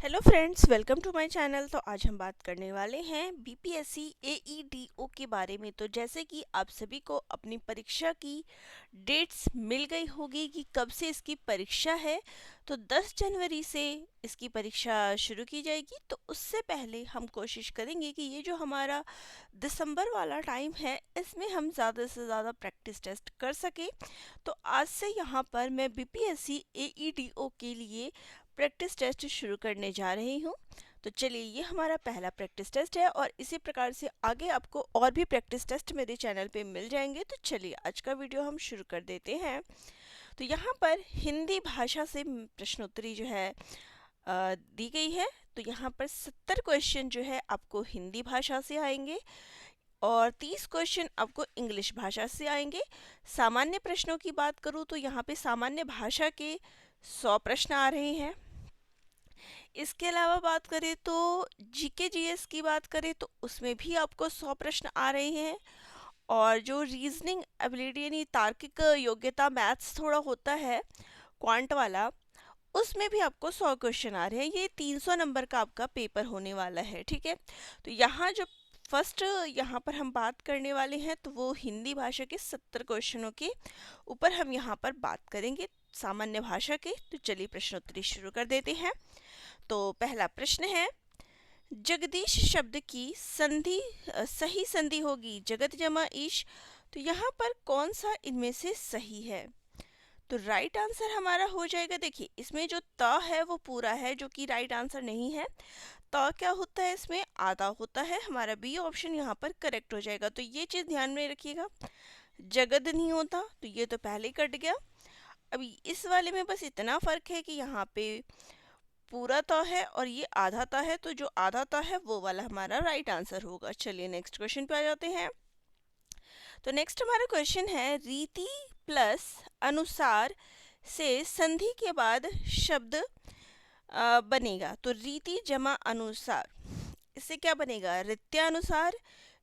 Hello friends, welcome to my channel. तो आज हम बात करने वाले हैं बीपीएससी एईडीओ के बारे में। तो जैसे कि आप सभी को अपनी परीक्षा की डेट्स मिल गई होगी कि कब से इसकी परीक्षा है। तो 10 जनवरी से इसकी परीक्षा शुरू की जाएगी। तो उससे पहले हम कोशिश करेंगे कि ये जो हमारा दिसंबर वाला टाइम है इसमें हम ज़्यादा से ज़्यादा प्रैक्टिस टेस्ट कर सकें। तो आज से यहाँ पर मैं बीपीएससी एईडीओ के लिए प्रैक्टिस टेस्ट शुरू करने जा रही हूँ। तो चलिए, ये हमारा पहला प्रैक्टिस टेस्ट है और इसी प्रकार से आगे आपको और भी प्रैक्टिस टेस्ट मेरे चैनल पे मिल जाएंगे। तो चलिए, आज का वीडियो हम शुरू कर देते हैं। तो यहाँ पर हिंदी भाषा से प्रश्नोत्तरी जो है दी गई है। तो यहाँ पर 70 क्वेश्चन जो है आपको हिंदी भाषा से आएंगे और 30 क्वेश्चन आपको इंग्लिश भाषा से आएंगे। सामान्य प्रश्नों की बात करूँ तो यहाँ पे सामान्य भाषा के 100 प्रश्न आ रहे हैं। इसके अलावा बात करें तो जीके जीएस की बात करें तो उसमें भी आपको 100 प्रश्न आ रहे हैं। और जो रीजनिंग एबिलिटी यानी तार्किक योग्यता मैथ्स थोड़ा होता है क्वांट वाला, उसमें भी आपको 100 क्वेश्चन आ रहे हैं। ये 300 नंबर का आपका पेपर होने वाला है, ठीक है। तो यहाँ जो फर्स्ट यहाँ पर हम बात करने वाले हैं तो वो हिंदी भाषा के 70 क्वेश्चनों के ऊपर हम यहाँ पर बात करेंगे, सामान्य भाषा के। तो चलिए प्रश्नोत्तरी शुरू कर देते हैं। तो पहला प्रश्न है, जगदीश शब्द की संधि सही संधि होगी जगत जमा ईश। तो यहाँ पर कौन सा इनमें से सही है? तो राइट आंसर हमारा हो जाएगा, देखिए इसमें जो त है वो पूरा है, जो कि राइट आंसर नहीं है। त क्या होता है, इसमें आधा होता है। हमारा बी ऑप्शन यहाँ पर करेक्ट हो जाएगा। तो ये चीज़ ध्यान में रखिएगा, जगद नहीं होता तो ये तो पहले ही कट गया। अभी इस वाले में बस इतना फर्क है कि यहाँ पे पूरा त है और ये आधा त है। तो जो आधा त है वो वाला हमारा राइट आंसर होगा। चलिए नेक्स्ट क्वेश्चन पे आ जाते हैं। तो नेक्स्ट हमारा क्वेश्चन है, रीति प्लस अनुसार से संधि के बाद शब्द बनेगा। तो रीति जमा अनुसार, इससे क्या बनेगा? रीत्यानुसार,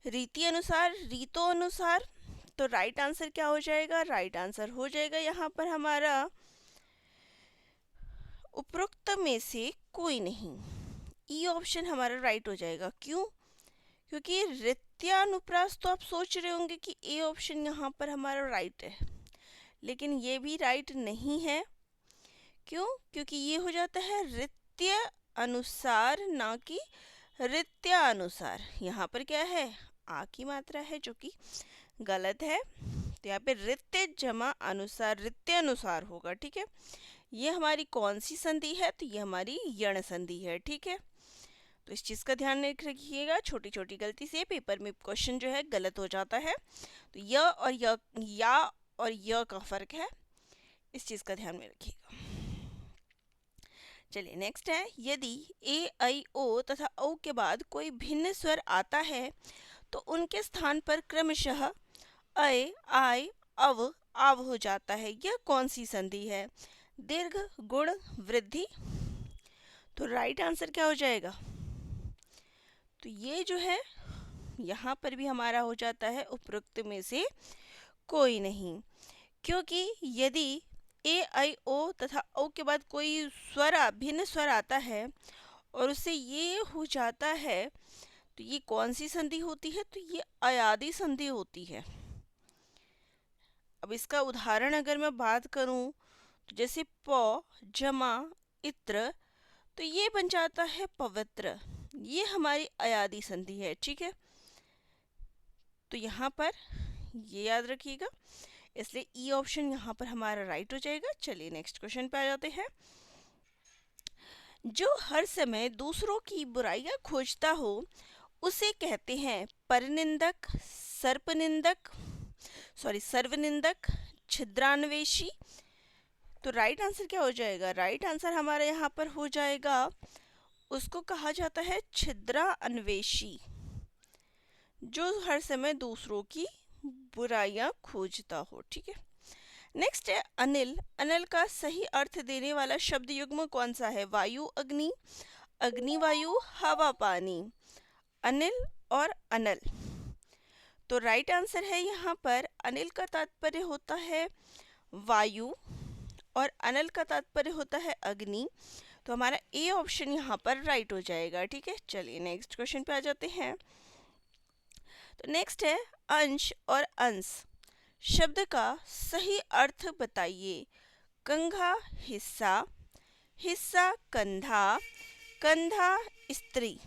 रीति अनुसार, रीतो अनुसार। तो राइट आंसर क्या हो जाएगा? राइट आंसर हो जाएगा यहाँ पर हमारा उपरोक्त में से कोई नहीं। ई ऑप्शन हमारा राइट हो जाएगा। क्यों? क्योंकि रीत्यानुप्रास तो आप सोच रहे होंगे कि ए ऑप्शन यहाँ पर हमारा राइट है, लेकिन ये भी राइट नहीं है। क्यों? क्योंकि ये हो जाता है रीत्य अनुसार, ना कि रीत्यानुसार। यहाँ पर क्या है? आ की मात्रा है, जो कि गलत है। तो यहाँ पे रीत्य जमा अनुसार, रीत्यानुसार होगा, ठीक है। ये हमारी कौन सी संधि है? तो ये हमारी यण संधि है, ठीक है। तो इस चीज़ का ध्यान रखिएगा, छोटी छोटी गलती से पेपर में क्वेश्चन जो है गलत हो जाता है। तो य और या और य का फर्क है, इस चीज़ का ध्यान में रखिएगा। चलिए नेक्स्ट है, यदि ए आई ओ तथा औ के बाद कोई भिन्न स्वर आता है तो उनके स्थान पर क्रमशः अय, आय, अव, आव हो जाता है। यह कौन सी संधि है? दीर्घ, गुण, वृद्धि। तो राइट आंसर क्या हो जाएगा? तो ये जो है यहाँ पर भी हमारा हो जाता है उपरोक्त में से कोई नहीं। क्योंकि यदि ए आई ओ तथा ओ के बाद कोई स्वर भिन्न स्वर आता है और उससे ये हो जाता है, तो ये कौन सी संधि होती है? तो ये अयादि संधि होती है। अब इसका उदाहरण अगर मैं बात करूं तो जैसे प जमा इत्र, तो ये बन जाता है पवित्र। ये हमारी अयादि संधि है, ठीक है। तो यहाँ पर ये याद रखिएगा, इसलिए ई ऑप्शन यहाँ पर हमारा राइट हो जाएगा। चलिए नेक्स्ट क्वेश्चन पे आ जाते हैं। जो हर समय दूसरों की बुराइयां खोजता हो उसे कहते हैं परनिंदक, सर्पनिंदक, सर्वनिंदक, छिद्रान्वेषी। तो राइट आंसर क्या हो जाएगा? राइट आंसर हमारा यहाँ पर हो जाएगा, उसको कहा जाता है छिद्रा अन्वेषी, जो हर समय दूसरों की बुराइयां खोजता हो, ठीक है। नेक्स्ट है अनिल। अनिल का सही अर्थ देने वाला शब्द युग्म कौन सा है? वायु अग्नि, अग्नि वायु, हवा पानी। अनिल और अनल। तो राइट आंसर है यहाँ पर अनिल का तात्पर्य होता है वायु और अनल का तात्पर्य होता है अग्नि। तो हमारा ए ऑप्शन यहाँ पर राइट हो जाएगा। ठीक है, चलिए नेक्स्ट क्वेश्चन पे आ जाते हैं। तो नेक्स्ट है अंश और अंश शब्द का सही अर्थ बताइए। कंघा हिस्सा, हिस्सा कंधा, कंधा स्त्री।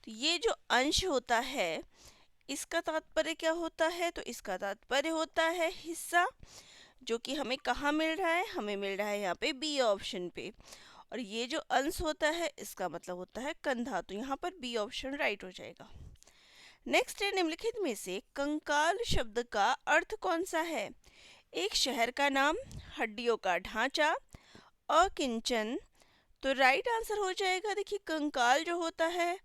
तो ये जो अंश होता है इसका तात्पर्य क्या होता है? तो इसका तात्पर्य होता है हिस्सा, जो कि हमें कहाँ मिल रहा है? हमें मिल रहा है यहाँ पे बी ऑप्शन पे। और ये जो अंश होता है इसका मतलब होता है कंधा, तो यहाँ पर बी ऑप्शन राइट हो जाएगा। नेक्स्ट है निम्नलिखित में से कंकाल शब्द का अर्थ कौन सा है? एक शहर का नाम, हड्डियों का ढांचा, अकिंचन। तो राइट आंसर हो जाएगा, देखिए कंकाल जो होता है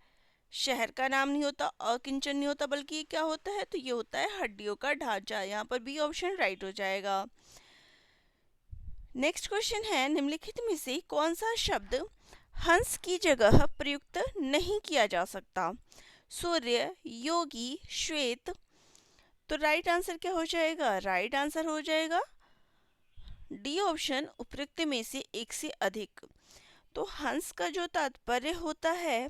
शहर का नाम नहीं होता, अकिंचन नहीं होता, बल्कि ये क्या होता है? तो ये होता है हड्डियों का ढांचा। यहाँ पर बी ऑप्शन राइट हो जाएगा। नेक्स्ट क्वेश्चन है निम्नलिखित में से कौन सा शब्द हंस की जगह प्रयुक्त नहीं किया जा सकता? सूर्य, योगी, श्वेत। तो राइट आंसर क्या हो जाएगा? राइट आंसर हो जाएगा डी ऑप्शन, उपयुक्त में से एक से अधिक। तो हंस का जो तात्पर्य होता है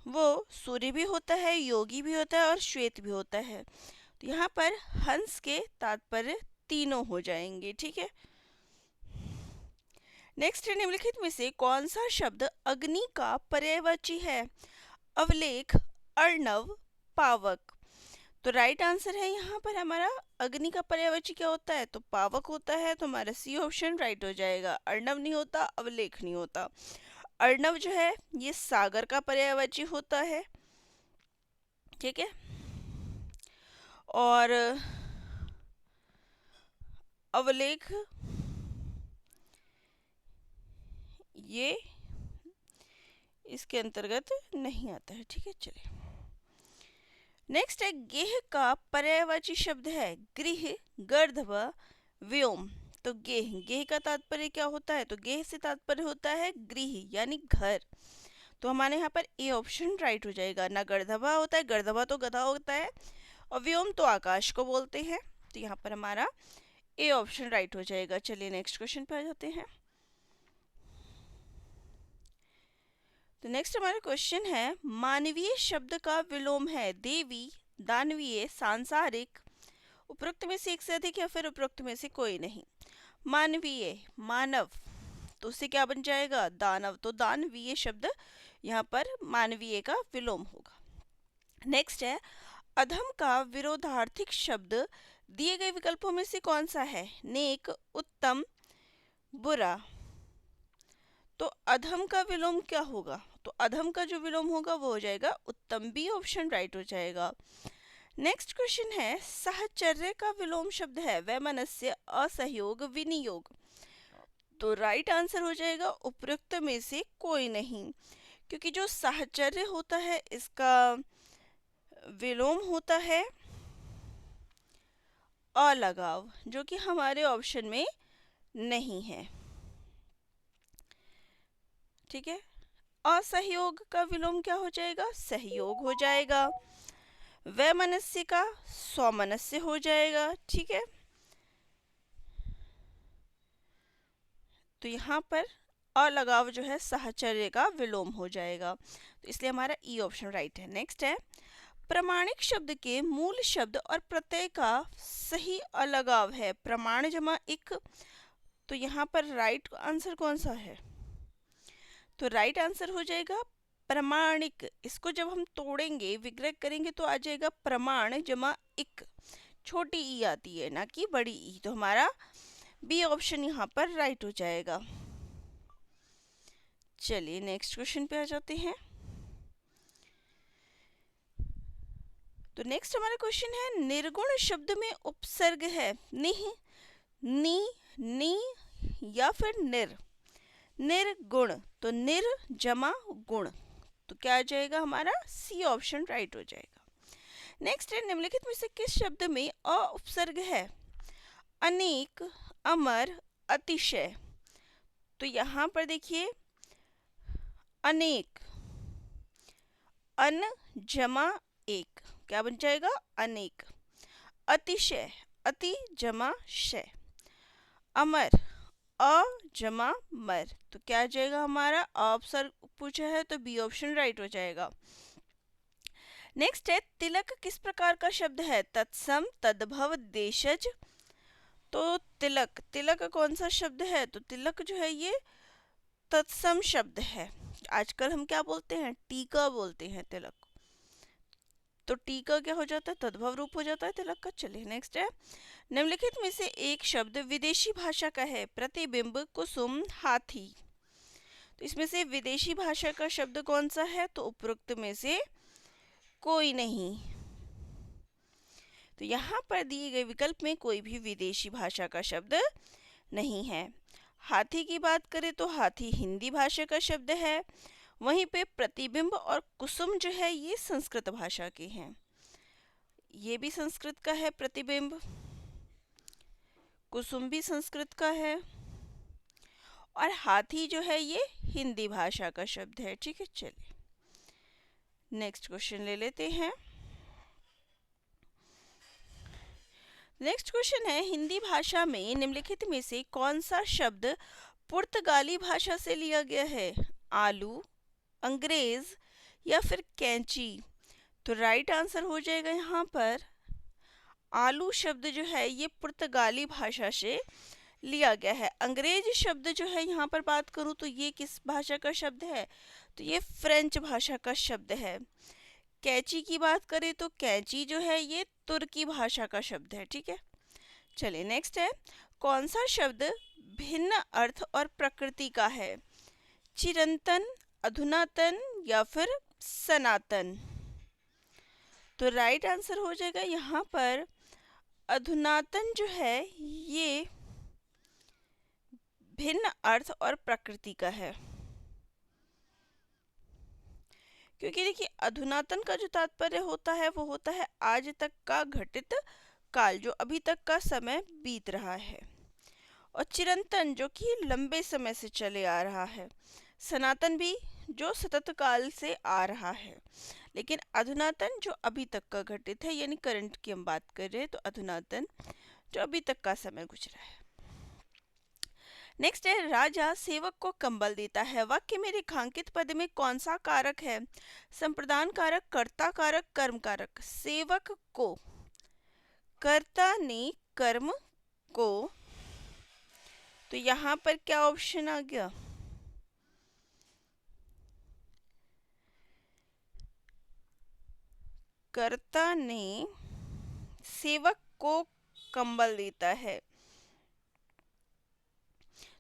वो सूर्य भी होता है, योगी भी होता है और श्वेत भी होता है। तो यहाँ पर हंस के तात्पर्य तीनों हो जाएंगे। ठीक है, नेक्स्ट है निम्नलिखित में से कौन सा शब्द अग्नि का पर्यायवाची है? अवलेख, अर्णव, पावक। तो राइट आंसर है यहाँ पर हमारा अग्नि का पर्यायवाची क्या होता है? तो पावक होता है। तो हमारा सी ऑप्शन राइट हो जाएगा। अर्णव नहीं होता, अवलेख नहीं होता। अर्णव जो है ये सागर का पर्यायवाची होता है। ठीक है, और अवलेख ये इसके अंतर्गत नहीं आता है। ठीक है, चलिए नेक्स्ट है गेह का पर्यायवाची शब्द है गृह, गर्दभ, व्योम। तो गेह, गेह का तात्पर्य क्या होता है? तो गेह से तात्पर्य होता है गृह यानी घर। तो हमारे यहाँ पर ए ऑप्शन राइट हो जाएगा। ना गर्दभा होता है, गर्दभा तो गधा होता है, और व्योम तो आकाश को बोलते हैं। तो यहाँ पर हमारा ए ऑप्शन राइट हो जाएगा। चलिए नेक्स्ट क्वेश्चन पे आ जाते हैं। तो नेक्स्ट हमारा क्वेश्चन है मानवीय शब्द का विलोम है देवी, दानवीय, सांसारिक। उपरोक्त में से एक से अधिक या फिर उपरोक्त में से कोई नहीं। मानवीय मानव, तो उससे क्या बन जाएगा? दानव। तो दानवीय शब्द यहाँ पर मानवीय का विलोम होगा। नेक्स्ट है अधम का विरोधार्थिक शब्द दिए गए विकल्पों में से कौन सा है? नेक, उत्तम, बुरा। तो अधम का विलोम क्या होगा? तो अधम का जो विलोम होगा वो हो जाएगा उत्तम। बी ऑप्शन राइट हो जाएगा। नेक्स्ट क्वेश्चन है साहचर्य का विलोम शब्द है वैमनस्य, असहयोग, विनियोग। तो राइट आंसर हो जाएगा उपयुक्त में से कोई नहीं, क्योंकि जो साहचर्य होता है इसका विलोम होता है अलगाव, जो कि हमारे ऑप्शन में नहीं है। ठीक है, असहयोग का विलोम क्या हो जाएगा? सहयोग हो जाएगा। वैमनस्य का स्वमनस्य हो जाएगा। ठीक है, तो यहाँ पर अलगाव जो है साहचर्य का विलोम हो जाएगा। तो इसलिए हमारा ई ऑप्शन राइट है। नेक्स्ट है प्रमाणिक शब्द के मूल शब्द और प्रत्यय का सही अलगाव है प्रमाण जमा इक। तो यहाँ पर राइट आंसर कौन सा है? तो राइट आंसर हो जाएगा प्रमाणिक। इसको जब हम तोड़ेंगे, विग्रह करेंगे, तो आ जाएगा प्रमाण जमा इक। छोटी ई आती है, ना कि बड़ी ई। तो हमारा बी ऑप्शन यहाँ पर राइट हो जाएगा। चलिए नेक्स्ट क्वेश्चन पे आ जाते हैं। तो नेक्स्ट हमारा क्वेश्चन है निर्गुण शब्द में उपसर्ग है निह, नी, नी या फिर निर। निर्गुण, तो निर जमा गुण। तो क्या आ जाएगा? हमारा सी ऑप्शन राइट हो जाएगा। नेक्स्ट है निम्नलिखित में से किस शब्द में अ उपसर्ग है? अनेक, अमर, अतिशय। तो यहाँ पर देखिए अनेक, अन जमा एक, क्या बन जाएगा? अनेक। अतिशय, अति जमा शय। अमर, अ जमा मर, तो क्या आ जाएगा हमारा, ऑप्शन पूछा है तो बी ऑप्शन राइट हो जाएगा। नेक्स्ट है तिलक किस प्रकार का शब्द है, तत्सम, तद्भव, देशज। तो तिलक, तिलक कौन सा शब्द है, तो तिलक जो है ये तत्सम शब्द है। आजकल हम क्या बोलते हैं, टीका बोलते हैं तिलक, तो टीका क्या हो जाता है, तद्भव रूप हो जाता है तिलक का। चलिए नेक्स्ट है, निम्नलिखित में से एक शब्द विदेशी भाषा का है, प्रतिबिंब, कुसुम, हाथी। तो इसमें से विदेशी भाषा का शब्द कौन सा है, तो उपरोक्त में से कोई नहीं। तो यहाँ पर दिए गए विकल्प में कोई भी विदेशी भाषा का शब्द नहीं है। हाथी की बात करें तो हाथी हिंदी भाषा का शब्द है, वहीं पे प्रतिबिंब और कुसुम जो है ये संस्कृत भाषा के हैं, ये भी संस्कृत का है प्रतिबिंब, कुसुम भी संस्कृत का है, और हाथी जो है ये हिंदी भाषा का शब्द है। ठीक है, चलिए नेक्स्ट क्वेश्चन ले लेते हैं। नेक्स्ट क्वेश्चन है, हिंदी भाषा में निम्नलिखित में से कौन सा शब्द पुर्तगाली भाषा से लिया गया है, आलू, अंग्रेज या फिर कैंची। तो राइट आंसर हो जाएगा यहाँ पर आलू शब्द जो है ये पुर्तगाली भाषा से लिया गया है। अंग्रेज शब्द जो है यहाँ पर बात करूँ तो ये किस भाषा का शब्द है, तो ये फ्रेंच भाषा का शब्द है। कैंची की बात करें तो कैंची जो है ये तुर्की भाषा का शब्द है। ठीक है, चलिए नेक्स्ट है, कौन सा शब्द भिन्न अर्थ और प्रकृति का है, चिरंतन, अधुनातन या फिर सनातन। तो राइट आंसर हो जाएगा यहाँ पर अधुनातन जो है ये भिन्न अर्थ और प्रकृति का है, क्योंकि देखिए अधुनातन का जो तात्पर्य होता है वो होता है आज तक का घटित काल, जो अभी तक का समय बीत रहा है, और चिरंतन जो कि लंबे समय से चले आ रहा है, सनातन भी जो सतत काल से आ रहा है, लेकिन अधुनातन जो अभी तक का घटित है, यानी करंट की हम बात कर रहे हैं, तो अधुनातन जो अभी तक का समय गुजरा है। नेक्स्ट है, राजा सेवक को कंबल देता है, वाक्य में रेखांकित पद में कौन सा कारक है, संप्रदान कारक, कर्ता कारक, कर्म कारक। सेवक को, कर्ता ने कर्म को, तो यहाँ पर क्या ऑप्शन आ गया, कर्ता ने सेवक को कंबल देता है।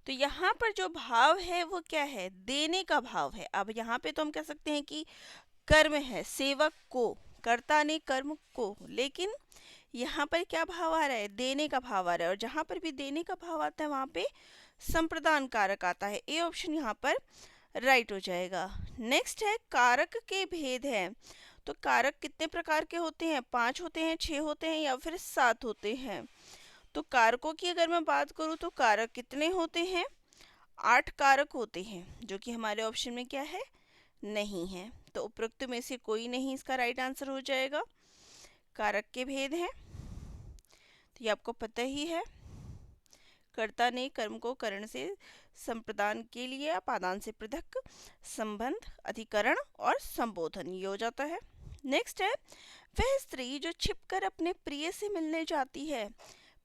तो यहाँ पर जो भाव है वो क्या है, देने का भाव है। अब यहाँ पे तो हम कह सकते हैं कि कर्म है, सेवक को, कर्ता ने कर्म को, लेकिन यहाँ पर क्या भाव आ रहा है, देने का भाव आ रहा है, और जहाँ पर भी देने का भाव आता है वहाँ पे संप्रदान कारक आता है। ए ऑप्शन यहाँ पर राइट हो जाएगा। नेक्स्ट है, कारक के भेद हैं। तो कारक कितने प्रकार के होते हैं, 5 होते हैं, 6 होते हैं या फिर 7 होते हैं। तो कारकों की अगर मैं बात करूँ तो कारक कितने होते हैं, 8 कारक होते हैं, जो कि हमारे ऑप्शन में क्या है, नहीं है। तो उपरोक्त में से कोई नहीं इसका राइट आंसर हो जाएगा। कारक के भेद हैं तो ये आपको पता ही है, कर्ता ने कर्म को करण से संप्रदान के लिए अपादान से पृथक, संबंध, अधिकरण और संबोधन, ये हो जाता है। नेक्स्ट है, वह स्त्री जो छिपकर अपने प्रिय से मिलने जाती है,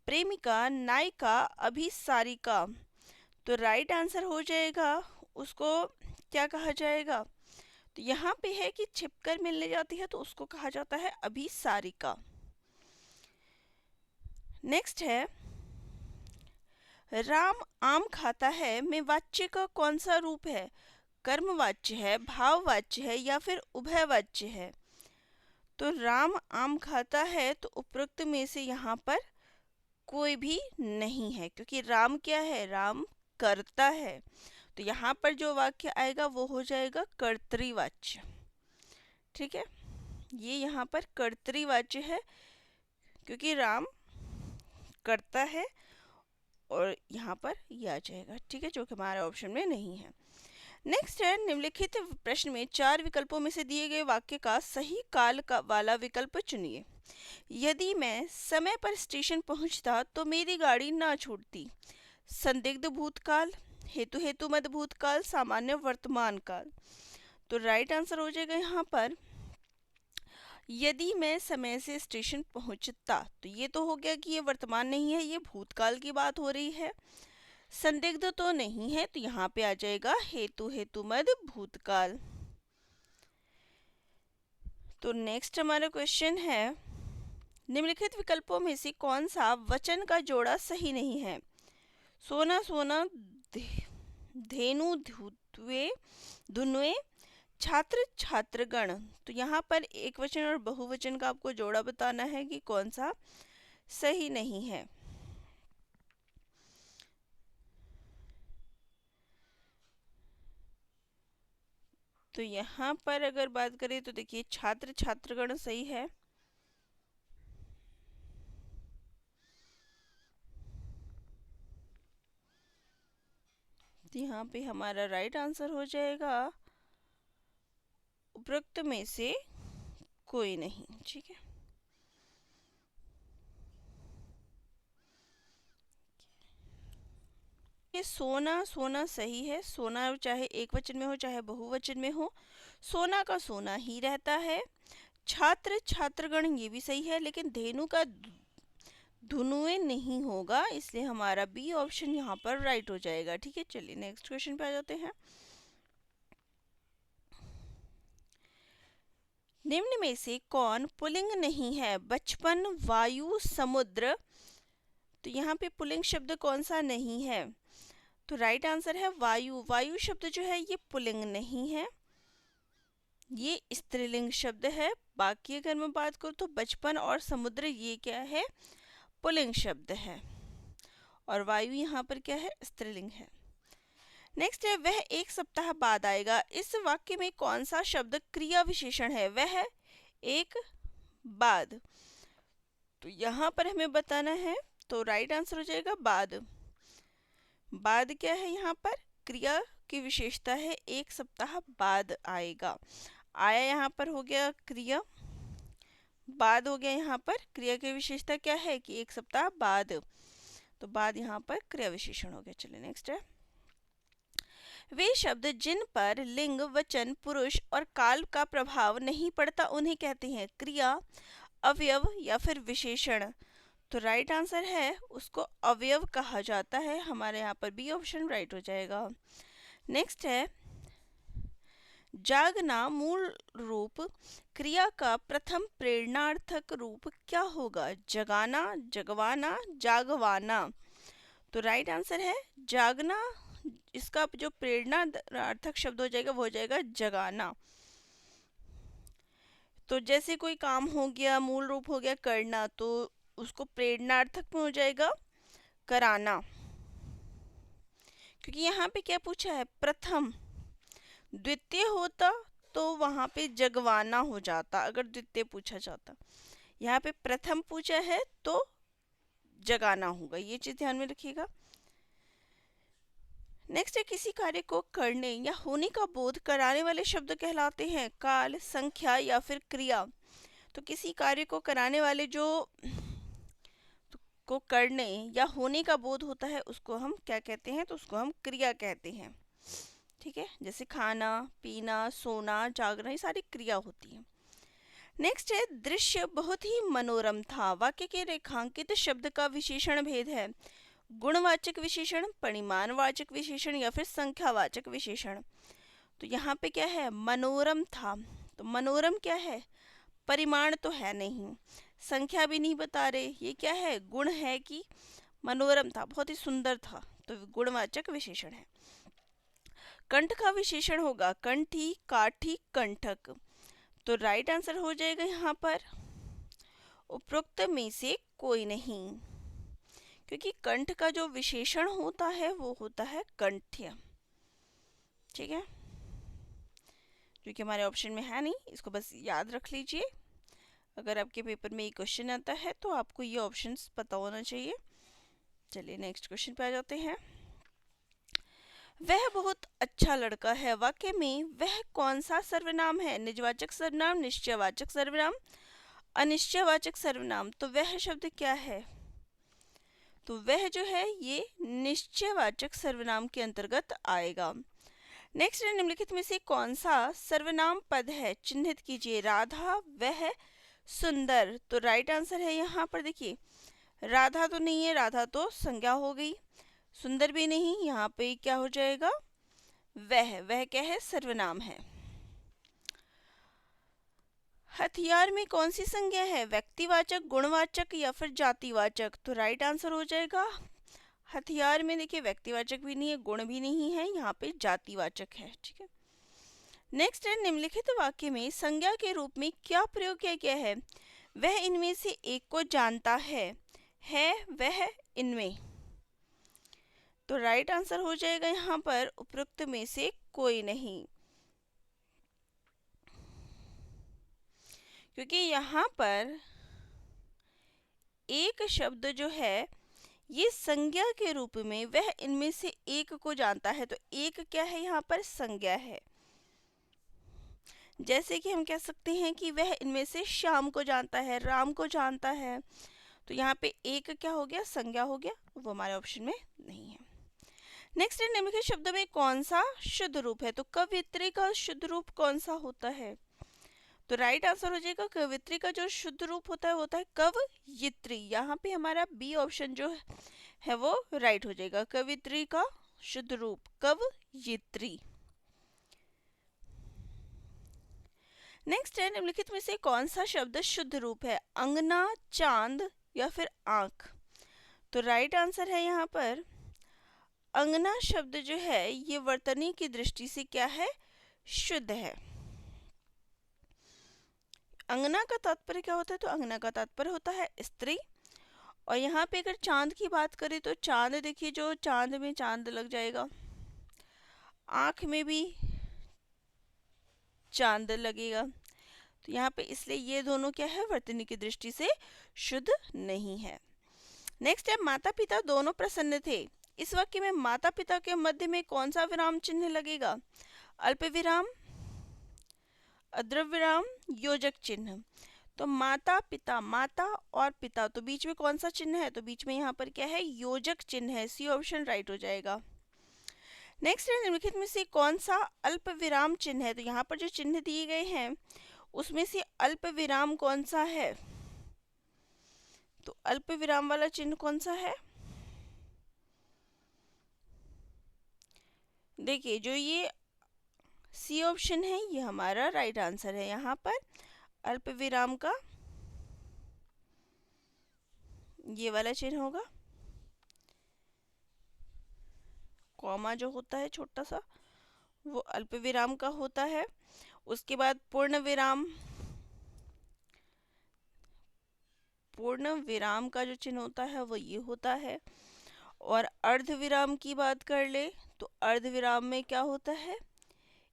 प्रेमिका, नायिका, अभिसारिका। तो राइट आंसर हो जाएगा उसको क्या कहा जाएगा, तो यहाँ पे है कि छिपकर मिलने जाती है तो उसको कहा जाता है अभिसारिका। नेक्स्ट है, राम आम खाता है में वाच्य का कौन सा रूप है, कर्मवाच्य है, भाववाच्य है या फिर उभयवाच्य है। तो राम आम खाता है तो उपरोक्त में से यहाँ पर कोई भी नहीं है, क्योंकि राम क्या है, राम करता है, तो यहाँ पर जो वाक्य आएगा वो हो जाएगा कर्तृवाच्य। ठीक है, ये यहाँ पर कर्तृवाच्य है क्योंकि राम करता है, और यहाँ पर ये आ जाएगा। ठीक है, जो कि हमारे ऑप्शन में नहीं है। नेक्स्ट है, निम्नलिखित प्रश्न में 4 विकल्पों में से दिए गए वाक्य का सही काल का वाला विकल्प चुनिए। यदि मैं समय पर स्टेशन पहुंचता तो मेरी गाड़ी ना छूटती, संदिग्ध भूतकाल, हेतु हेतु मद भूतकाल, सामान्य वर्तमान काल। तो राइट आंसर हो जाएगा यहाँ पर, यदि मैं समय से स्टेशन पहुंचता, तो ये तो हो गया कि ये वर्तमान नहीं है, ये भूतकाल की बात हो रही है। संदिग्ध तो नहीं है, तो यहाँ पे आ जाएगा हेतु हेतु मद भूतकाल। तो नेक्स्ट हमारा क्वेश्चन है, निम्नलिखित विकल्पों में से कौन सा वचन का जोड़ा सही नहीं है? सोना सोना धेनु धुत्वे धुन्वे, छात्र छात्रगण। तो यहाँ पर एक वचन और बहुवचन का आपको जोड़ा बताना है कि कौन सा सही नहीं है। तो यहाँ पर अगर बात करें तो देखिए छात्र छात्रगण सही है। तो यहाँ पे हमारा राइट आंसर हो जाएगा उपरोक्त में से कोई नहीं। ठीक है, ये सोना सोना सही है। सोना चाहे एक वचन में हो चाहे बहुवचन में हो, सोना का सोना ही रहता है। छात्र छात्रगण ये भी सही है, लेकिन धेनु का धुनुए नहीं होगा, इसलिए हमारा बी ऑप्शन यहाँ पर राइट हो जाएगा। ठीक है, चलिए नेक्स्ट क्वेश्चन पे आ जाते हैं। निम्न में से कौन पुल्लिंग नहीं है? बचपन, वायु, समुद्र। तो यहाँ पे पुल्लिंग शब्द कौन सा नहीं है? तो राइट आंसर है वायु। वायु शब्द जो है ये पुल्लिंग नहीं है, ये स्त्रीलिंग शब्द है। बाकी अगर मैं बात करूँ तो बचपन और समुद्र ये क्या है? पुल्लिंग शब्द है, और वायु यहाँ पर क्या है? स्त्रीलिंग है। नेक्स्ट है, वह एक सप्ताह बाद आएगा। इस वाक्य में कौन सा शब्द क्रिया विशेषण है? वह एक बाद। तो यहाँ पर हमें बताना है, तो राइट आंसर हो जाएगा बाद। बाद क्या है? यहाँ पर क्रिया की विशेषता है, एक सप्ताह बाद आएगा। आया यहाँ पर हो गया क्रिया, बाद हो गया यहाँ पर क्रिया की विशेषता क्या है कि एक सप्ताह बाद। तो बाद यहाँ पर क्रिया विशेषण हो गया। चलिए नेक्स्ट है, वे शब्द जिन पर लिंग, वचन, पुरुष और काल का प्रभाव नहीं पड़ता उन्हें कहते हैं क्रिया, अवयव या फिर विशेषण। तो राइट आंसर है उसको अवयव कहा जाता है। हमारे यहाँ पर बी ऑप्शन राइट हो जाएगा। नेक्स्ट है, जागना मूल रूप क्रिया का प्रथम प्रेरणार्थक रूप क्या होगा? जगाना, जगवाना, जागवाना। तो राइट आंसर है जागना, इसका जो प्रेरणार्थक शब्द हो जाएगा वो हो जाएगा जगाना। तो जैसे कोई काम हो गया, मूल रूप हो गया करना, तो उसको प्रेरणार्थक में हो जाएगा कराना, क्योंकि यहाँ पे क्या पूछा है? प्रथम। द्वितीय होता तो वहां पे जगवाना हो जाता अगर द्वितीय पूछा जाता। यहाँ पे प्रथम पूछा है तो जगाना होगा, ये चीज ध्यान में रखिएगा। नेक्स्ट है, किसी कार्य को करने या होने का बोध कराने वाले शब्द कहलाते हैं काल, संख्या या फिर क्रिया। तो किसी कार्य को कराने वाले जो को करने या होने का बोध होता है उसको हम क्या कहते हैं? तो उसको हम क्रिया कहते हैं। ठीक है, जैसे खाना, पीना, सोना, जागना, ये सारी क्रिया होती है। नेक्स्ट है, दृश्य बहुत ही मनोरम था। वाक्य के रेखांकित शब्द का विशेषण भेद है गुणवाचक विशेषण, परिमाणवाचक विशेषण या फिर संख्यावाचक विशेषण। तो यहाँ पे क्या है? मनोरम था। तो मनोरम क्या है? परिमाण तो है नहीं, संख्या भी नहीं बता रहे, ये क्या है? गुण है कि मनोरम था, बहुत ही सुंदर था, तो गुणवाचक विशेषण है। कंठ का विशेषण होगा कंठी, काठी, कंठक। तो राइट आंसर हो जाएगा यहाँ पर उपरोक्त में से कोई नहीं, क्योंकि कंठ का जो विशेषण होता है वो होता है कंठ्य। ठीक है, जो कि हमारे ऑप्शन में है नहीं, इसको बस याद रख लीजिए। अगर आपके पेपर में ये क्वेश्चन आता है तो आपको ये ऑप्शंस पता होना चाहिए। चलिए नेक्स्ट क्वेश्चन पे आ जाते हैं। वह बहुत अच्छा लड़का है। वाक्य में वह कौन सा सर्वनाम है? निजवाचक सर्वनाम, निश्चयवाचक सर्वनाम, अनिश्चयवाचक सर्वनाम। तो वह शब्द क्या है? तो वह जो है ये निश्चयवाचक सर्वनाम के अंतर्गत आएगा। नेक्स्ट है, निम्नलिखित में से कौन सा सर्वनाम पद है? चिन्हित कीजिए। राधा, वह, सुंदर। तो राइट आंसर है यहाँ पर देखिए, राधा तो नहीं है, राधा तो संज्ञा हो गई। सुंदर भी नहीं, यहाँ पे क्या हो जाएगा? वह क्या है? सर्वनाम है। हथियार में कौन सी संज्ञा है? व्यक्तिवाचक, गुणवाचक या फिर जातिवाचक? तो राइट आंसर हो जाएगा हथियार में देखिए व्यक्तिवाचक भी नहीं है, गुण भी नहीं है, यहाँ पे जातिवाचक है। ठीक है। नेक्स्ट है, निम्नलिखित वाक्य में संज्ञा के रूप में क्या प्रयोग किया गया है? वह इनमें से एक को जानता है वह इनमें। तो राइट आंसर हो जाएगा यहाँ पर उपरोक्त में से कोई नहीं, क्योंकि यहाँ पर एक शब्द जो है ये संज्ञा के रूप में वह इनमें से एक को जानता है, तो एक क्या है? यहाँ पर संज्ञा है। जैसे कि हम कह सकते हैं कि वह इनमें से श्याम को जानता है, राम को जानता है, तो यहाँ पे एक क्या हो गया? संज्ञा हो गया, वो हमारे ऑप्शन में नहीं है। नेक्स्ट है, निम्नलिखित शब्द में कौन सा शुद्ध रूप है? तो कवियत्री का शुद्ध रूप कौन सा होता है? तो राइट आंसर हो जाएगा कवियत्री का जो शुद्ध रूप होता है कवयित्री। यहाँ पे हमारा बी ऑप्शन जो है वो राइट हो जाएगा, कवियत्री का शुद्ध रूप कवयित्री। नेक्स्ट है, निम्नलिखित में से कौन सा शब्द शुद्ध रूप है? अंगना, चांद या फिर आंख? तो राइट आंसर है यहाँ पर अंगना शब्द जो है ये वर्तनी की दृष्टि से क्या है? शुद्ध है। अंगना का तात्पर्य क्या होता है? तो अंगना का तात्पर्य होता है स्त्री। और यहाँ पे अगर चांद की बात करें तो चांद देखिए, जो चांद में चांद लग जाएगा, आंख में भी चांद लगेगा, तो यहाँ पे इसलिए ये दोनों क्या है? वर्तनी की दृष्टि से शुद्ध नहीं है। नेक्स्ट है, माता पिता दोनों प्रसन्न थे। इस वाक्य में माता पिता के मध्य में कौन सा विराम चिन्ह लगेगा? अल्प विराम, अद्रव विराम, योजक चिन्ह। तो माता पिता, माता और पिता, तो बीच में कौन सा चिन्ह है? तो बीच में यहाँ पर क्या है? योजक चिन्ह है। सी ऑप्शन राइट हो जाएगा। नेक्स्ट है, निम्नलिखित में से कौन सा अल्प विराम चिन्ह है? तो यहाँ पर जो चिन्ह दिए गए हैं उसमें से अल्प विराम कौन सा है? तो अल्प विराम वाला चिन्ह कौन सा है? देखिए, जो ये सी ऑप्शन है ये हमारा राइट आंसर है। यहाँ पर अल्प विराम का ये वाला चिन्ह होगा, कॉमा जो होता है छोटा सा वो अल्प विराम का होता है। उसके बाद पूर्ण विराम, पूर्ण विराम का जो चिन्ह होता है वो ये होता है। और अर्ध विराम की बात कर ले तो अर्ध विराम में क्या होता है?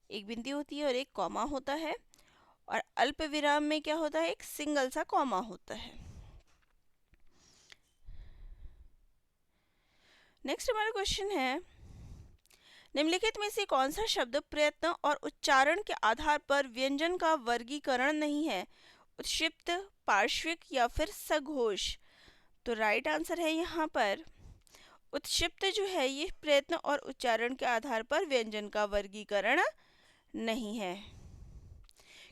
एक बिंदी होती है और एक कॉमा होता है। और अल्प विराम में क्या होता है? एक सिंगल सा कॉमा होता है। नेक्स्ट हमारा क्वेश्चन है, निम्नलिखित में से कौन सा शब्द प्रयत्न और उच्चारण के आधार पर व्यंजन का वर्गीकरण नहीं है? उत्क्षिप्त, पार्श्विक या फिर सघोष? तो राइट आंसर है यहाँ पर उत्क्षिप्त जो है ये प्रयत्न और उच्चारण के आधार पर व्यंजन का वर्गीकरण नहीं है,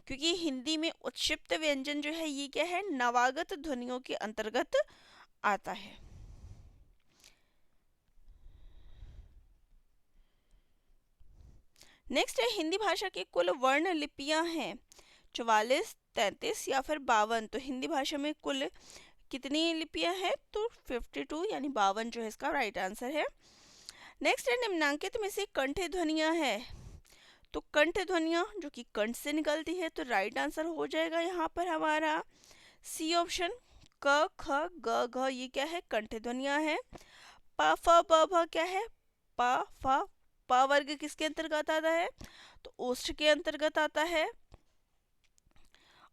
क्योंकि हिंदी में उत्क्षिप्त व्यंजन जो है ये क्या है? नवागत ध्वनियों के अंतर्गत आता है। नेक्स्ट है, हिंदी भाषा की कुल वर्ण लिपियां हैं 44, 33 या फिर 52? तो हिंदी भाषा में कुल कितनी लिपियां हैं? तो 52 यानी 52 जो है इसका राइट आंसर है। नेक्स्ट है, निम्नांकित में से कंठ ध्वनियां है। तो कंठ ध्वनियां जो कि कंठ से निकलती है, तो राइट आंसर हो जाएगा यहाँ पर हमारा सी ऑप्शन, क ख ग घ, ये क्या है? कंठ ध्वनियां है। प फ ब भ क्या है? प फ, प वर्ग किसके अंतर्गत आता है? तो ओष्ठ के अंतर्गत आता है।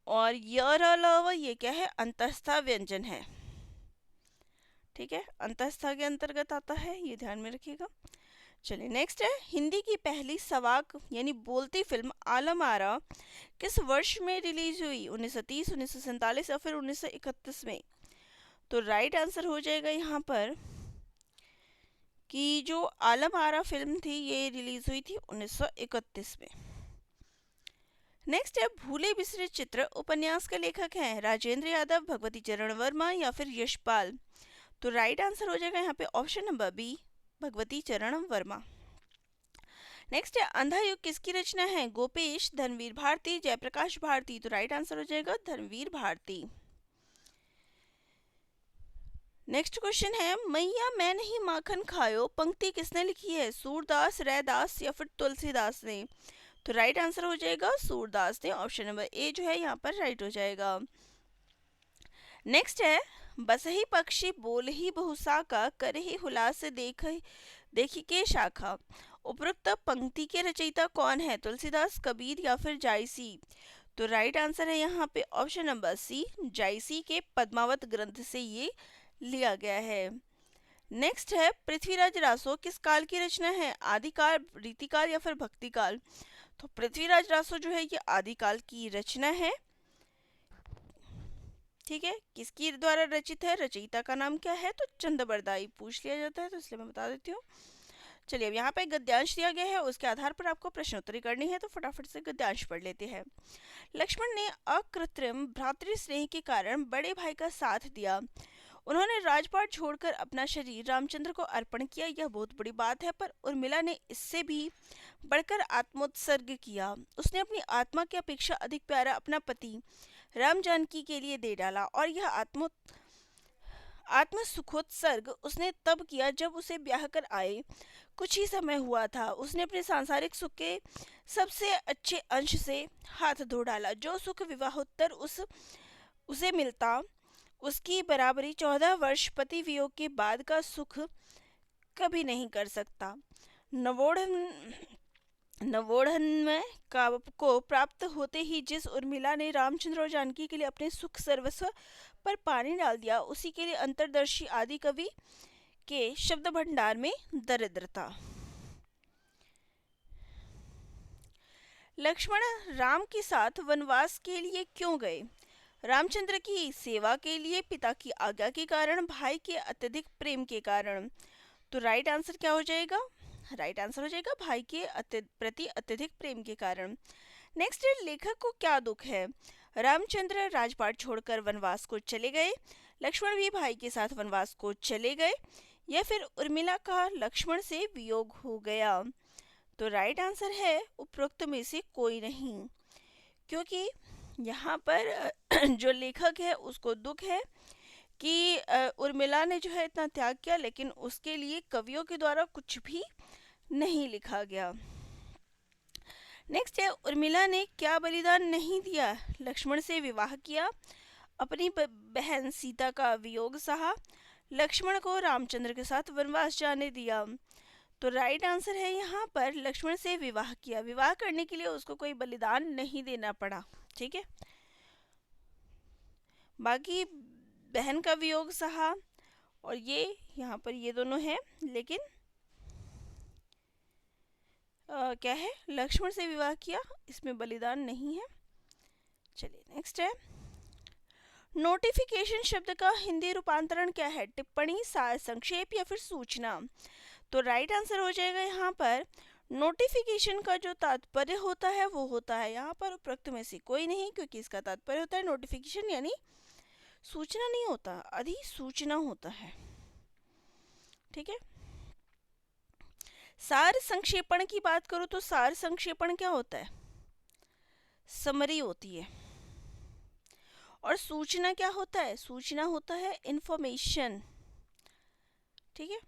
और य र ल व ये क्या है? अंतस्था व्यंजन है। ठीक है, अंतस्था के अंतर्गत आता है, ये ध्यान में रखिएगा। चलिए नेक्स्ट है, हिंदी की पहली सवाक यानी बोलती फिल्म आलम आरा किस वर्ष में रिलीज हुई? 1930, 1947 या फिर 1931 में? तो राइट आंसर हो जाएगा यहाँ पर कि जो आलम आरा फिल्म थी ये रिलीज हुई थी 1931 में। नेक्स्ट है भूले बिसरे चित्र उपन्यास के लेखक हैं राजेंद्र यादव, भगवती चरण वर्मा या फिर यशपाल। तो राइट आंसर हो जाएगा यहाँ पे ऑप्शन नंबर बी, भगवती चरण वर्मा। नेक्स्ट है अंधा युग किसकी रचना है? गोपेश, धनवीर भारती, जयप्रकाश भारती। तो राइट आंसर हो जाएगा धनवीर भारती। नेक्स्ट क्वेश्चन है मैया मैं नहीं माखन खायो पंक्ति किसने लिखी है? सूरदास, रैदास या फिर तुलसीदास ने। तो राइट आंसर हो जाएगा सूरदास ने, ऑप्शन नंबर ए जो है यहाँ पर राइट हो जाएगा। नेक्स्ट है बसही पक्षी बोल ही बहुसा का कर ही हुलास देखी के शाखा। उपरोक्त पंक्ति के रचयिता कौन है? तुलसीदास, कबीर या फिर जायसी। तो राइट आंसर है यहाँ पे ऑप्शन नंबर सी, जायसी के पद्मावत ग्रंथ से ये लिया गया है। नेक्स्ट है पृथ्वीराज रासो किस काल की रचना है? आदिकाल, रीतिकाल या फिर भक्तिकाल। तो पृथ्वीराज रासो जो है ये आदिकाल की रचना है। ठीक है, किसकी द्वारा रचित है? रचयिता का नाम क्या है? तो चंद्रबरदाई पूछ लिया जाता है तो इसलिए मैं बता देती हूँ। चलिए अब यहाँ पे गद्यांश दिया गया है, उसके आधार पर आपको प्रश्नोत्तरी करनी है, तो फटाफट से गद्यांश पढ़ लेते हैं। लक्ष्मण ने अकृत्रिम भ्रातृ स्नेह के कारण बड़े भाई का साथ दिया। उन्होंने राजपाट छोड़कर अपना शरीर रामचंद्र को अर्पण किया, यह बहुत बड़ी बात है, पर उर्मिला ने इससे भी बढ़कर आत्मोत्सर्ग किया। उसने अपनी आत्मा की अपेक्षा अधिक प्यारा अपना पति राम जानकी के लिए दे डाला, और यह आत्म सुखोत्सर्ग उसने तब किया जब उसे ब्याह कर आए कुछ ही समय हुआ था। उसने अपने सांसारिक सुख के सबसे अच्छे अंश से हाथ धो डाला। जो सुख विवाहोत्तर उसे मिलता उसकी बराबरी 14 वर्ष पति वियोग के बाद का सुख कभी नहीं कर सकता। नवोढ़ को प्राप्त होते ही जिस उर्मिला ने रामचंद्र और जानकी के लिए अपने सुख सर्वस्व पर पानी डाल दिया, उसी के लिए अंतरदर्शी आदि कवि के शब्द भंडार में दरिद्रता। लक्ष्मण राम के साथ वनवास के लिए क्यों गए? रामचंद्र की सेवा के लिए, पिता की आज्ञा के कारण, भाई के अत्यधिक प्रेम के कारण। तो राइट आंसर क्या हो जाएगा? राइट आंसर हो जाएगा भाई के प्रति अत्यधिक प्रेम के कारण। नेक्स्ट है लेखक को क्या दुख है? रामचंद्र राजपाट छोड़कर वनवास को चले गए, लक्ष्मण भी भाई के साथ वनवास को चले गए, या फिर उर्मिला का लक्ष्मण से वियोग हो गया। तो राइट आंसर है उपरोक्त में से कोई नहीं, क्योंकि यहाँ पर जो लेखक है उसको दुख है कि उर्मिला ने जो है इतना त्याग किया, लेकिन उसके लिए कवियों के द्वारा कुछ भी नहीं लिखा गया। नेक्स्ट है उर्मिला ने क्या बलिदान नहीं दिया? लक्ष्मण से विवाह किया, अपनी बहन सीता का वियोग सहा, लक्ष्मण को रामचंद्र के साथ वनवास जाने दिया। तो राइट आंसर है यहाँ पर लक्ष्मण से विवाह किया। विवाह करने के लिए उसको कोई बलिदान नहीं देना पड़ा। ठीक है, बाकी बहन का वियोग सहा और ये यहाँ पर ये दोनों हैं, लेकिन क्या है, लक्ष्मण से विवाह किया, इसमें बलिदान नहीं है। चलिए नेक्स्ट है नोटिफिकेशन शब्द का हिंदी रूपांतरण क्या है? टिप्पणी, सार संक्षेप या फिर सूचना। तो राइट आंसर हो जाएगा यहाँ पर नोटिफिकेशन का जो तात्पर्य होता है वो होता है यहाँ पर उपरोक्त में से कोई नहीं, क्योंकि इसका तात्पर्य होता है नोटिफिकेशन यानी सूचना नहीं होता, अधिसूचना होता है। ठीक है, सार संक्षेपण की बात करो तो सार संक्षेपण क्या होता है? समरी होती है। और सूचना क्या होता है? सूचना होता है इंफॉर्मेशन। ठीक है,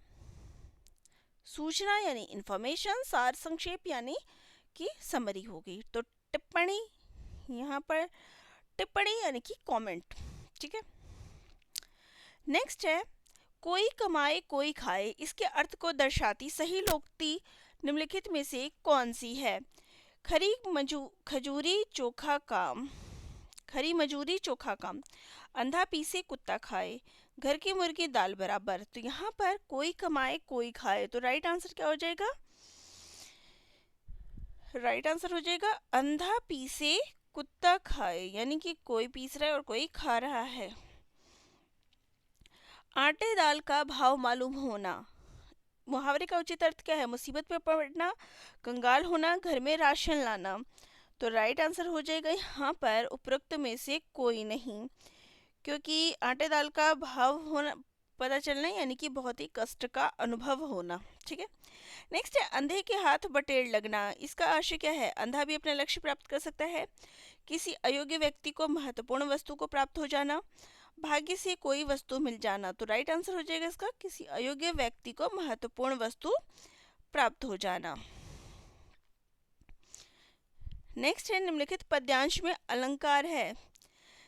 सूचना यानी इंफॉर्मेशन, सार संक्षेप यानी कि समरी होगी। तो टिप्पणी, यहाँ पर टिप्पणी यानी कि कमेंट। ठीक है, नेक्स्ट है कोई कमाए कोई खाए, इसके अर्थ को दर्शाती सही लोकोक्ति निम्नलिखित में से कौन सी है? खरी मजूरी चोखा काम, खरी मजूरी चोखा काम, अंधा पीसे कुत्ता खाए, घर की मुर्गी दाल बराबर। तो यहाँ पर कोई कमाए कोई खाए, तो राइट आंसर क्या हो जाएगा? राइट आंसर हो जाएगा अंधा पीसे कुत्ता खाए, यानी कि कोई पीस रहा है और कोई खा रहा है। आटे दाल का भाव मालूम होना, मुहावरे का उचित अर्थ क्या है? मुसीबत में पड़ना, कंगाल होना, घर में राशन लाना। तो राइट आंसर हो जाएगा यहाँ पर उपरोक्त में से कोई नहीं, क्योंकि आटे दाल का भाव होना पता चलना यानी कि बहुत ही कष्ट का अनुभव होना। ठीक है, नेक्स्ट है अंधे के हाथ बटेर लगना। इसका आशय क्या है? अंधा भी अपना लक्ष्य प्राप्त कर सकता है, किसी अयोग्य व्यक्ति को महत्वपूर्ण वस्तु को प्राप्त हो जाना, भाग्य से कोई वस्तु मिल जाना। तो राइट आंसर हो जाएगा इसका किसी अयोग्य व्यक्ति को महत्वपूर्ण वस्तु प्राप्त हो जाना। नेक्स्ट है निम्नलिखित पद्यांश में अलंकार है।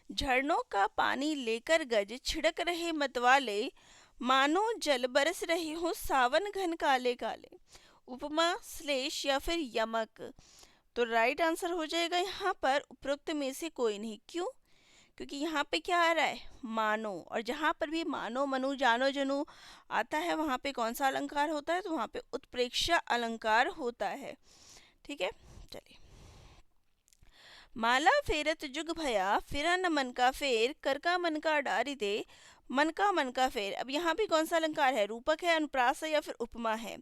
झरनों का पानी लेकर गज छिड़क रहे मतवाले, मानो जल बरस रहे हो सावन घन काले काले। उपमा, श्लेष या फिर यमक। तो राइट आंसर हो जाएगा यहाँ पर उपरोक्त में से कोई नहीं। क्यों? क्योंकि यहाँ पे क्या आ रहा है? मानो, और जहाँ पर भी मानो, मनु, जानो, जनु आता है वहाँ पे कौन सा अलंकार होता है? तो वहाँ पे उत्प्रेक्षा अलंकार होता है। ठीक है, चलिए। माला फेरत जुग भया, फिरा न मन का फेर, कर का मन का डारी दे, मन का फेर। अब यहाँ पे कौन सा अलंकार है? रूपक है, अनुप्रास है या फिर उपमा है?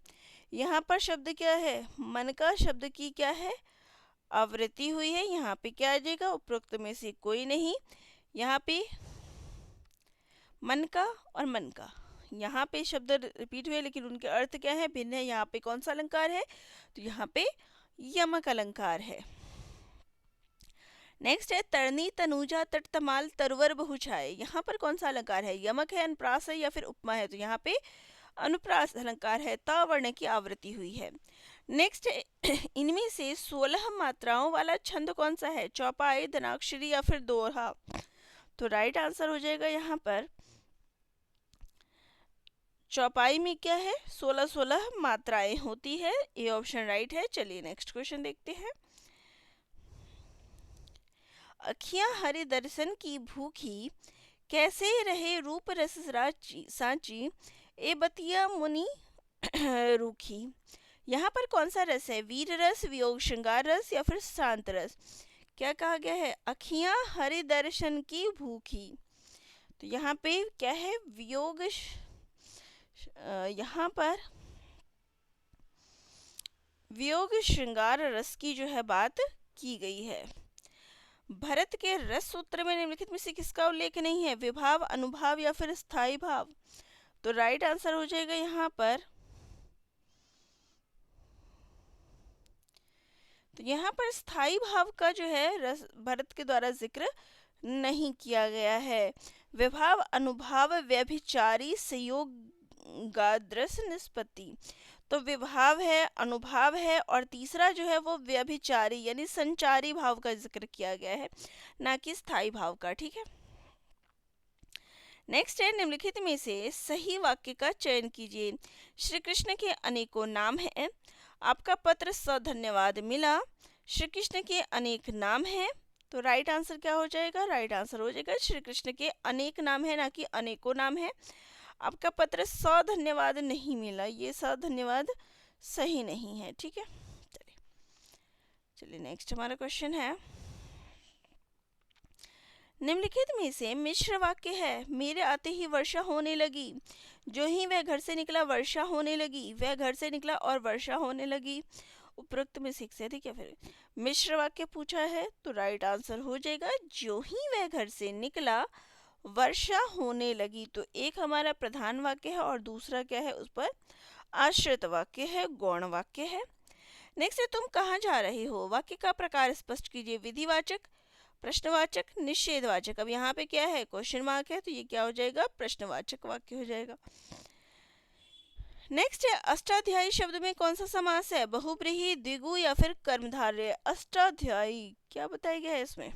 यहाँ पर शब्द क्या है? मन का शब्द की क्या है? आवृत्ति हुई है। यहाँ पे क्या आ जाएगा? उपरोक्त में से कोई नहीं। यहाँ पे मन का और मन का, यहाँ पे शब्द रिपीट हुए लेकिन उनके अर्थ क्या है? भिन्न है। यहाँ पे कौन सा अलंकार है? तो यहाँ पे यमक अलंकार है। नेक्स्ट है तरनी तनुजा तट तमाल तरवर बहुछाए। यहाँ पर कौन सा अलंकार है? यमक है, अनुप्रास है या फिर उपमा है? तो यहाँ पे अनुप्रास अलंकार है, ता वर्ण की आवृत्ति हुई है। नेक्स्ट है इनमें से 16 मात्राओं वाला छंद कौन सा है? चौपाई, धनाक्षरी या फिर दोहा? तो राइट आंसर हो जाएगा यहाँ पर चौपाई में क्या है? 16 मात्राएं होती है। ये ऑप्शन राइट है। चलिए नेक्स्ट क्वेश्चन देखते हैं। अखियां हरि दर्शन की भूखी, कैसे रहे रूप रस सांची, ए बतिया मुनि रूखी। यहाँ पर कौन सा रस है? वीर रस, वियोग श्रृंगार रस या फिर शांत रस? क्या कहा गया है? अखियां हरि दर्शन की भूखी। तो यहाँ पे क्या है? वियोग, यहाँ पर वियोग श्रृंगार रस की जो है बात की गई है। भरत के रस सूत्र में निम्नलिखित में से किसका उल्लेख नहीं है? विभाव, अनुभाव या फिर स्थायी भाव? तो राइट आंसर हो जाएगा यहाँ पर, तो यहाँ पर स्थायी भाव का जो है रस भरत के द्वारा जिक्र नहीं किया गया है। विभाव, अनुभाव, व्यभिचारी, संयोगाद्रस निष्पत्ति। तो विभाव है, अनुभाव है और तीसरा जो है वो व्यभिचारी यानी संचारी भाव का जिक्र किया गया है, ना कि स्थायी भाव का। ठीक है, नेक्स्ट है निम्नलिखित में से सही वाक्य का चयन कीजिए। श्री कृष्ण के अनेकों नाम हैं, आपका पत्र सधन्यवाद मिला, श्री कृष्ण के अनेक नाम हैं। तो राइट आंसर क्या हो जाएगा? राइट आंसर हो जाएगा श्री कृष्ण के अनेक नाम है, ना कि अनेकों नाम है। आपका पत्र सधन्यवाद नहीं मिला, ये सधन्यवाद सही नहीं है। ठीक है, चलिए नेक्स्ट हमारा क्वेश्चन है। निम्नलिखित में से मिश्र वाक्य है। मेरे आते ही वर्षा होने लगी, जो ही वह घर से निकला वर्षा होने लगी, वह घर से निकला और वर्षा होने लगी। उपरोक्त में से अधिक या फिर मिश्र वाक्य पूछा है, तो राइट आंसर हो जाएगा जो ही वह घर से निकला वर्षा होने लगी। तो एक हमारा प्रधान वाक्य है और दूसरा क्या है? उस पर आश्रित वाक्य है, गौण वाक्य है। नेक्स्ट है तुम कहाँ जा रहे हो। वाक्य का प्रकार स्पष्ट कीजिए। विधिवाचक, प्रश्नवाचक, निषेधवाचक। अब यहाँ पे क्या है? क्वेश्चन मार्क है, तो ये क्या हो जाएगा? प्रश्नवाचक वाक्य हो जाएगा। नेक्स्ट है अष्टाध्यायी शब्द में कौन सा समास है? बहुब्रीहि, द्विगु या फिर कर्मधारय। अष्टाध्यायी क्या बताया गया है इसमें?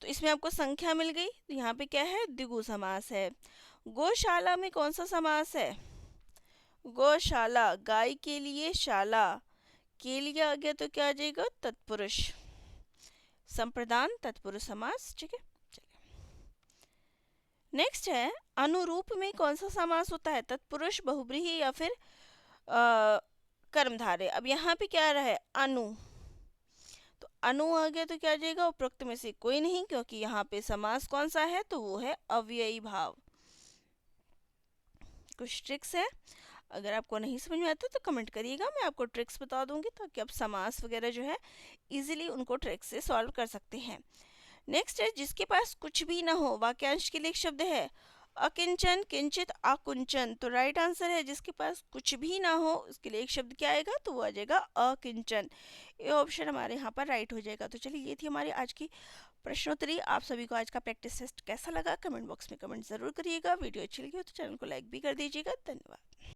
तो इसमें आपको संख्या मिल गई, तो यहाँ पे क्या है? द्विगु समास है। गौशाला में कौन सा समास है? गौशाला, गाय के लिए शाला, के लिए आ गया तो क्या आ जाएगा? तत्पुरुष, संप्रदान तत्पुरुष समास। ठीक है, नेक्स्ट है अनुरूप में कौन सा समास होता है? तत्पुरुष, बहुब्रीहि या फिर कर्मधारय। अब यहाँ पे क्या आ रहा है? अनु, तो अनु आ गया तो क्या आ जाएगा? उपरोक्त में से कोई नहीं, क्योंकि यहाँ पे समास कौन सा है? तो वो है अव्ययी भाव। कुछ ट्रिक्स है, अगर आपको नहीं समझ में आता तो कमेंट करिएगा, मैं आपको ट्रिक्स बता दूंगी ताकि आप समास वगैरह जो है इजीली उनको ट्रिक्स से सॉल्व कर सकते हैं। नेक्स्ट है जिसके पास कुछ भी ना हो, वाक्यांश के लिए एक शब्द है अकिंचन, किंचित, आकुंचन। तो राइट आंसर है जिसके पास कुछ भी ना हो, उसके लिए एक शब्द क्या आएगा, तो वो आ जाएगा अकिंचन। ये ऑप्शन हमारे यहाँ पर राइट हो जाएगा। तो चलिए ये थी हमारी आज की प्रश्नोत्तरी। आप सभी को आज का प्रैक्टिस टेस्ट कैसा लगा कमेंट बॉक्स में कमेंट जरूर करिएगा। वीडियो अच्छी लगी हो तो चैनल को लाइक भी कर दीजिएगा। धन्यवाद।